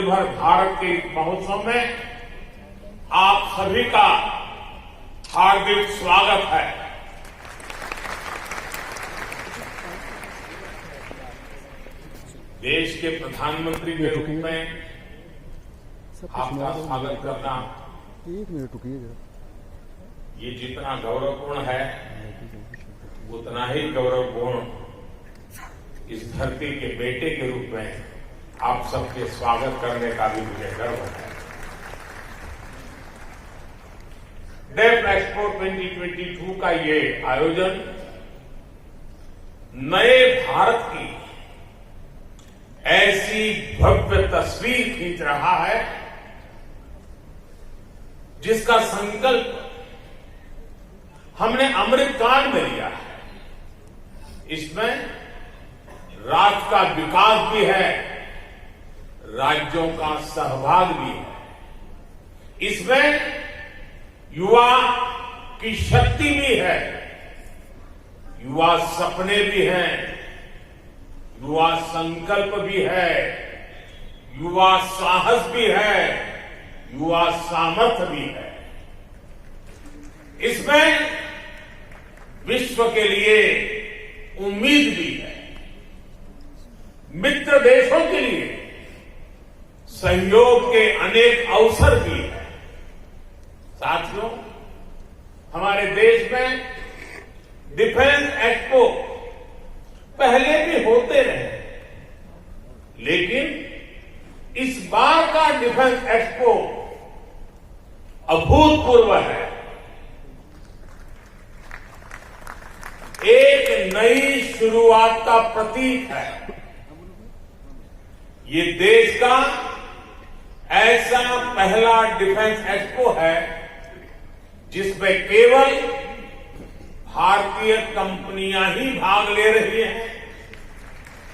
आत्मनिर्भर भारत के इस महोत्सव में आप सभी का हार्दिक स्वागत है। देश के प्रधानमंत्री के रूप में आपका स्वागत करना एक मिनट रुकिएगा। ये जितना गौरवपूर्ण है उतना ही गौरवपूर्ण इस धरती के बेटे के रूप में आप सबके स्वागत करने का भी मुझे गर्व है। डेफ एक्सपो 2022 का ये आयोजन नए भारत की ऐसी भव्य तस्वीर खींच रहा है जिसका संकल्प हमने अमृतकाल में लिया है। इसमें राष्ट्र का विकास भी है, राज्यों का सहभाग भी है। इसमें युवा की शक्ति भी है, युवा सपने भी हैं, युवा संकल्प भी है, युवा साहस भी है, युवा सामर्थ्य भी है। इसमें विश्व के लिए उम्मीद भी है, मित्र देशों के लिए सहयोग के अनेक अवसर भी है। साथियों, हमारे देश में डिफेंस एक्सपो पहले भी होते रहे, लेकिन इस बार का डिफेंस एक्सपो अभूतपूर्व है। एक नई शुरुआत का प्रतीक है। ये देश का ऐसा पहला डिफेंस एक्सपो है जिसमें केवल भारतीय कंपनियां ही भाग ले रही हैं।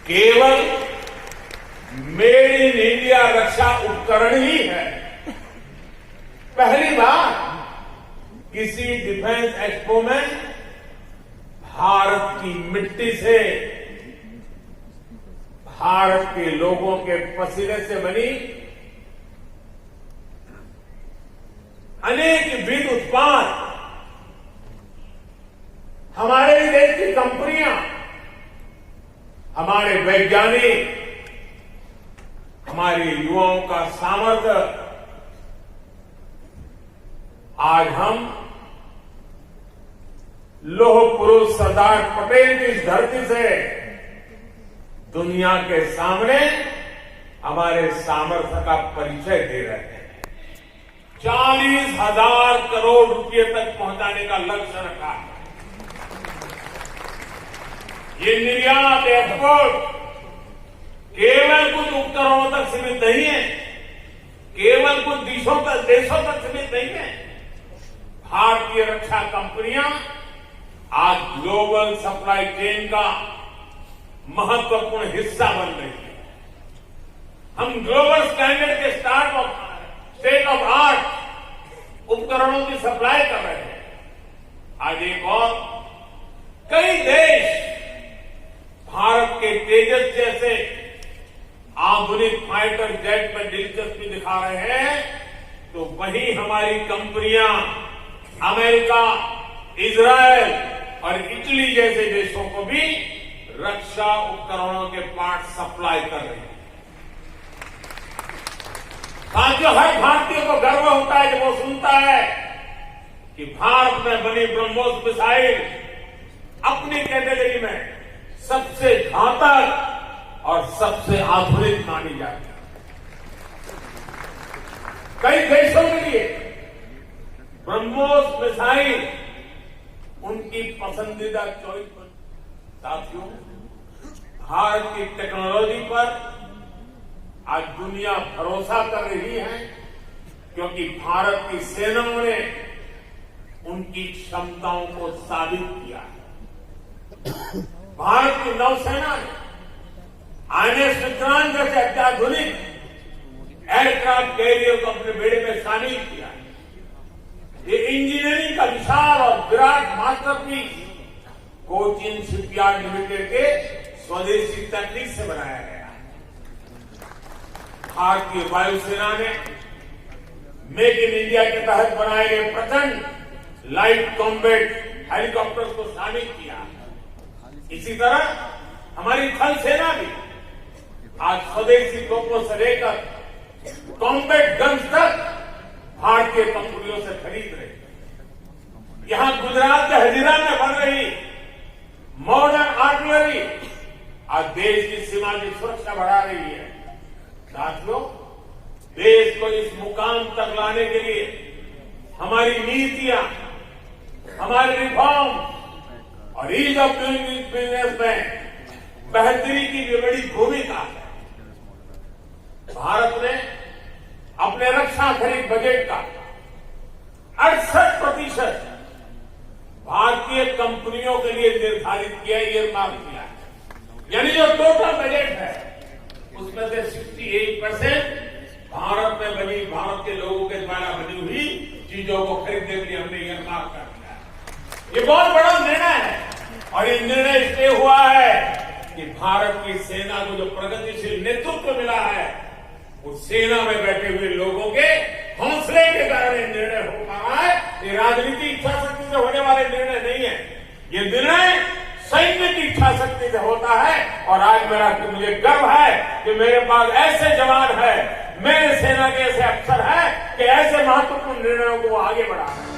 केवल मेड इन इंडिया रक्षा उपकरण ही है। पहली बार किसी डिफेंस एक्सपो में भारत की मिट्टी से, भारत के लोगों के पसीने से बनी अनेक विध उत्पाद हमारे देश की कंपनियां, हमारे वैज्ञानिक, हमारे युवाओं का सामर्थ्य आज हम लौह पुरुष सरदार पटेल की इस धरती से दुनिया के सामने हमारे सामर्थ्य का परिचय दे रहे हैं। 40,000 करोड़ रुपए तक पहुंचाने का लक्ष्य रखा है। ये निर्यात एक्सपोर्ट केवल कुछ उपकरणों तक सीमित नहीं है, केवल कुछ देशों तक सीमित नहीं है। भारतीय रक्षा कंपनियां आज ग्लोबल सप्लाई चेन का महत्वपूर्ण हिस्सा बन रही है। हम ग्लोबल स्टैंडर्ड के स्टेट ऑफ आर्ट उपकरणों की सप्लाई कर रहे हैं। आज एक और कई देश भारत के तेजस जैसे आधुनिक फाइटर जेट में दिलचस्पी दिखा रहे हैं, तो वहीं हमारी कंपनियां अमेरिका, इजरायल और इटली जैसे देशों को भी रक्षा उपकरणों के पार्ट सप्लाई कर रही है। साथियों, हर भारतीय को गर्व होता है जब वो सुनता है कि भारत में बनी ब्रह्मोस मिसाइल अपनी कैटेगरी में सबसे घातक और सबसे आधुनिक मानी जाती है। कई देशों के लिए ब्रह्मोस मिसाइल उनकी पसंदीदा चॉइस बन। साथियों, भारत की टेक्नोलॉजी पर आज दुनिया भरोसा कर रही है, क्योंकि भारत की सेनाओं ने उनकी क्षमताओं को साबित किया है। भारत की नौसेना ने INS विक्रांत जैसे अत्याधुनिक एयरक्राफ्ट कैरियर को अपने बेड़े में शामिल किया है। ये इंजीनियरिंग का विशाल और Virat masterpiece Cochin shipyard limited के स्वदेशी तकनीक से बनाया गया है। भारतीय वायुसेना ने मेक इन इंडिया के तहत बनाए गए प्रचंड लाइट कॉम्बैट हेलीकॉप्टर्स को शामिल किया। इसी तरह हमारी थल सेना भी आज स्वदेशी तोपों से लेकर कॉम्बैट गन्स तक भारतीय कंपनियों से खरीद रही है। यहां गुजरात के हजीरा में बन रही मॉडर्न आर्टिलरी आज देश की सीमा की सुरक्षा बढ़ा रही है। साथियों, देश को इस मुकाम तक लाने के लिए हमारी नीतियां, हमारे रिफॉर्म और ईज ऑफ डूइंग बिजनेस में बेहतरी की भी बड़ी भूमिका है। भारत ने अपने रक्षा खरीद बजट का 68% भारतीय कंपनियों के लिए निर्धारित किया, ईयरमार्क किया है। यानी जो टोटल बजट है उसमें से 68% भारत में बनी, भारत के लोगों के द्वारा बनी हुई चीजों को खरीदने के लिए हमने ईयरमार्क कर दिया है। ये बहुत बड़ा निर्णय है और ये निर्णय इसलिए हुआ है कि भारत की सेना को जो प्रगतिशील नेतृत्व मिला है, उस सेना में बैठे हुए लोगों के हौसले के कारण ये निर्णय हो पा रहा है। ये राजनीतिक इच्छा शक्ति से होने वाले निर्णय नहीं है, ये निर्णय सैन्य की इच्छा शक्ति से होता है। और आज मुझे गर्व है कि मेरे पास ऐसे जवान है, मेरे सेना के ऐसे अफसर हैं कि ऐसे महत्वपूर्ण निर्णयों को आगे बढ़ा रहे हैं।